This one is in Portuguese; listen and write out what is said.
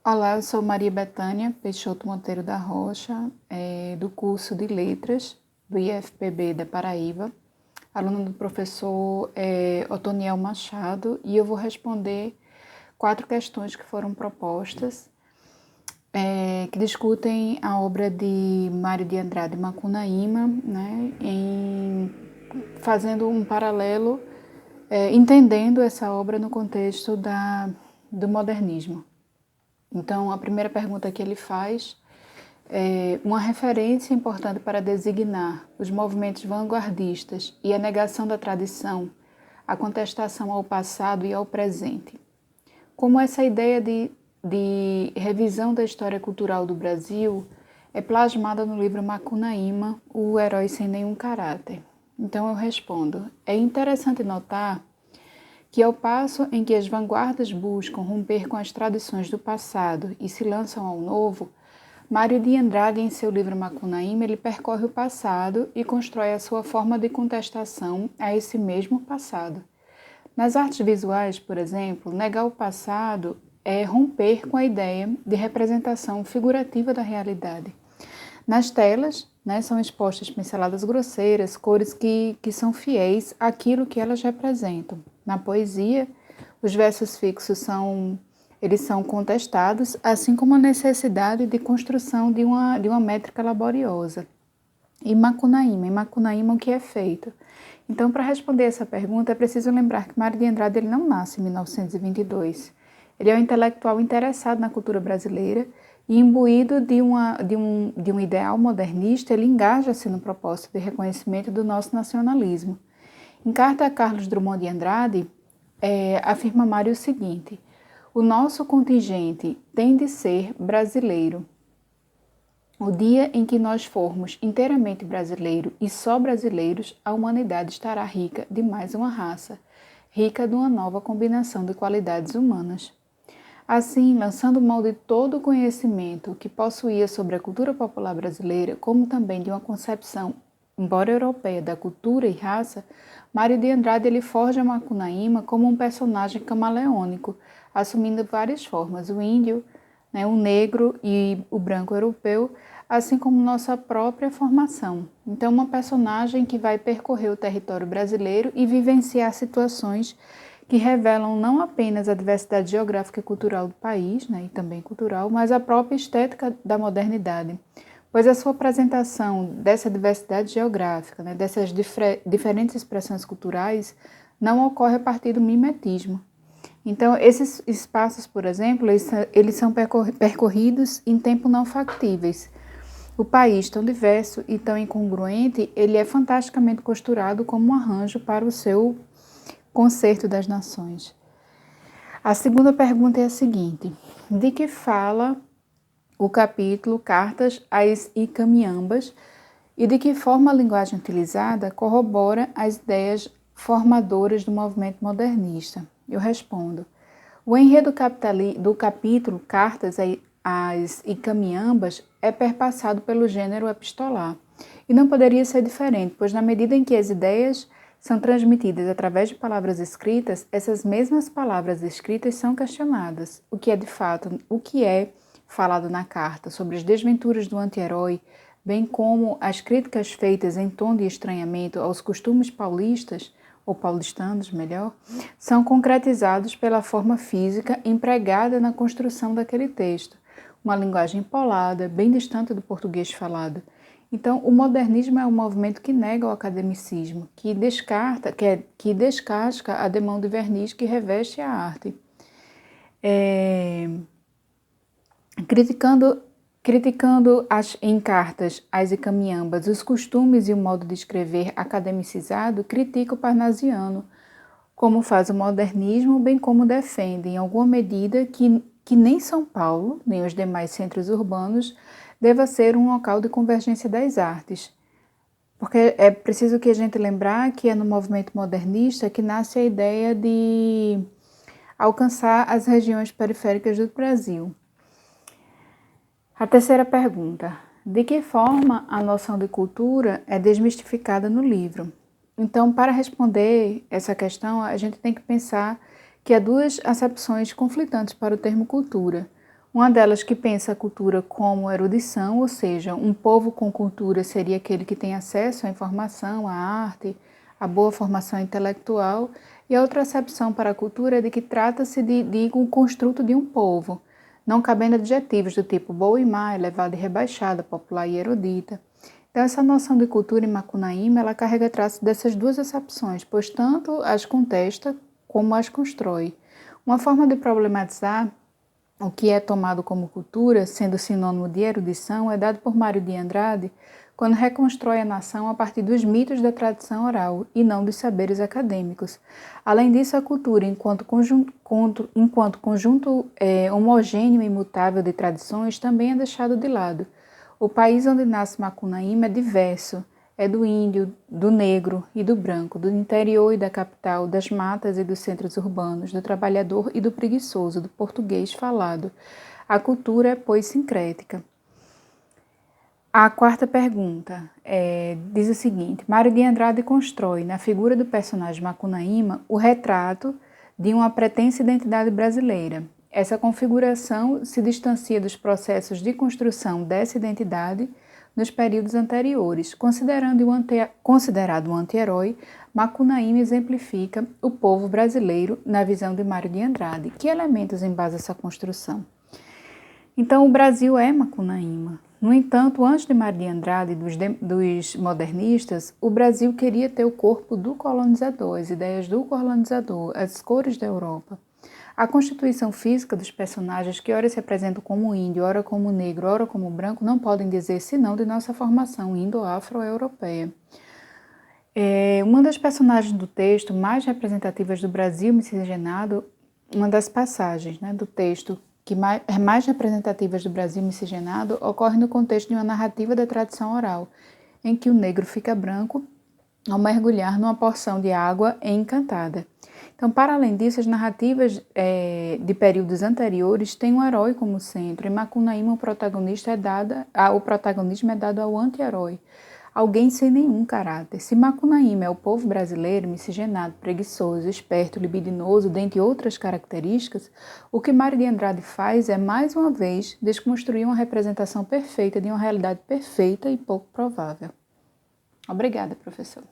Olá, eu sou Maria Bethânia Peixoto Monteiro da Rocha, do curso de Letras do IFPB da Paraíba, aluna do professor Otoniel Machado, e eu vou responder 4 questões que foram propostas, que discutem a obra de Mário de Andrade Macunaíma, né, fazendo um paralelo, entendendo essa obra no contexto do modernismo. Então, a primeira pergunta que ele faz é uma referência importante para designar os movimentos vanguardistas e a negação da tradição, a contestação ao passado e ao presente. Como essa ideia de revisão da história cultural do Brasil é plasmada no livro Macunaíma, O Herói Sem Nenhum Caráter. Então, eu respondo, é interessante notar que ao passo em que as vanguardas buscam romper com as tradições do passado e se lançam ao novo, Mário de Andrade, em seu livro Macunaíma, ele percorre o passado e constrói a sua forma de contestação a esse mesmo passado. Nas artes visuais, por exemplo, negar o passado é romper com a ideia de representação figurativa da realidade. Nas telas, são expostas pinceladas grosseiras, cores que são fiéis àquilo que elas representam. Na poesia, os versos fixos são contestados, assim como a necessidade de construção de uma métrica laboriosa. Em Macunaíma, o que é feito? Então, para responder essa pergunta, é preciso lembrar que Mário de Andrade ele não nasce em 1922. Ele é um intelectual interessado na cultura brasileira e, imbuído de um ideal modernista, ele engaja-se no propósito de reconhecimento do nosso nacionalismo. Em carta a Carlos Drummond de Andrade, afirma Mário o seguinte: o nosso contingente tem de ser brasileiro. O dia em que nós formos inteiramente brasileiro e só brasileiros, a humanidade estará rica de mais uma raça, rica de uma nova combinação de qualidades humanas. Assim, lançando mão de todo o conhecimento que possuía sobre a cultura popular brasileira, como também de uma concepção, embora europeia, da cultura e raça, Mário de Andrade ele forja Macunaíma como um personagem camaleônico, assumindo várias formas, o índio, o negro e o branco europeu, assim como nossa própria formação. Então, uma personagem que vai percorrer o território brasileiro e vivenciar situações que revelam não apenas a diversidade geográfica e cultural do país, e também cultural, mas a própria estética da modernidade, pois a sua apresentação dessa diversidade geográfica, dessas diferentes expressões culturais, não ocorre a partir do mimetismo. Então, esses espaços, por exemplo, eles são percorridos em tempo não factíveis. O país, tão diverso e tão incongruente, ele é fantasticamente costurado como um arranjo para o seu concerto das nações. A segunda pergunta é a seguinte: de que fala o capítulo Cartas às Icamiambas e de que forma a linguagem utilizada corrobora as ideias formadoras do movimento modernista? Eu respondo: o enredo do capítulo Cartas às Icamiambas é perpassado pelo gênero epistolar, e não poderia ser diferente, pois na medida em que as ideias são transmitidas através de palavras escritas, essas mesmas palavras escritas são questionadas. O que é de fato, o que é falado na carta sobre as desventuras do anti-herói, bem como as críticas feitas em tom de estranhamento aos costumes paulistas, ou paulistanos, melhor, são concretizados pela forma física empregada na construção daquele texto, uma linguagem empolada, bem distante do português falado. Então, o modernismo é um movimento que nega o academicismo, que descasca a demão de verniz que reveste a arte. Criticando em cartas às Icamiambas os costumes e o modo de escrever academicizado, critica o parnasiano, como faz o modernismo, bem como defende, em alguma medida, que nem São Paulo, nem os demais centros urbanos, deva ser um local de convergência das artes. Porque é preciso que a gente lembrar que é no movimento modernista que nasce a ideia de alcançar as regiões periféricas do Brasil. A terceira pergunta: de que forma a noção de cultura é desmistificada no livro? Então, para responder essa questão, a gente tem que pensar que há duas acepções conflitantes para o termo cultura. Uma delas que pensa a cultura como erudição, ou seja, um povo com cultura seria aquele que tem acesso à informação, à arte, à boa formação intelectual, e a outra acepção para a cultura é de que trata-se de um construto de um povo, não cabendo adjetivos do tipo boa e má, elevada e rebaixada, popular e erudita. Então, essa noção de cultura em Macunaíma, ela carrega traços dessas duas acepções, pois tanto as contesta como as constrói. Uma forma de problematizar o que é tomado como cultura, sendo sinônimo de erudição, é dado por Mário de Andrade quando reconstrói a nação a partir dos mitos da tradição oral e não dos saberes acadêmicos. Além disso, a cultura, enquanto conjunto homogêneo e imutável de tradições, também é deixado de lado. O país onde nasce Macunaíma é diverso, é do índio, do negro e do branco, do interior e da capital, das matas e dos centros urbanos, do trabalhador e do preguiçoso, do português falado. A cultura é, pois, sincrética. A quarta pergunta diz o seguinte: Mário de Andrade constrói, na figura do personagem Macunaíma, o retrato de uma pretensa identidade brasileira. Essa configuração se distancia dos processos de construção dessa identidade nos períodos anteriores. Considerado um anti-herói, Macunaíma exemplifica o povo brasileiro na visão de Mário de Andrade. Que elementos embasam essa construção? Então, o Brasil é Macunaíma. No entanto, antes de Mário de Andrade e dos modernistas, o Brasil queria ter o corpo do colonizador, as ideias do colonizador, as cores da Europa. A constituição física dos personagens, que ora se apresentam como índio, ora como negro, ora como branco, não podem dizer senão de nossa formação indo-afro-europeia. Uma das personagens do texto mais representativas do Brasil miscigenado, uma das passagens do texto que mais representativas do Brasil miscigenado, ocorre no contexto de uma narrativa da tradição oral, em que o negro fica branco ao mergulhar numa porção de água encantada. Então, para além disso, as narrativas de períodos anteriores têm um herói como centro. Em Macunaíma, o protagonismo é dado ao anti-herói, alguém sem nenhum caráter. Se Macunaíma é o povo brasileiro, miscigenado, preguiçoso, esperto, libidinoso, dentre outras características, o que Mário de Andrade faz é, mais uma vez, desconstruir uma representação perfeita de uma realidade perfeita e pouco provável. Obrigada, professor.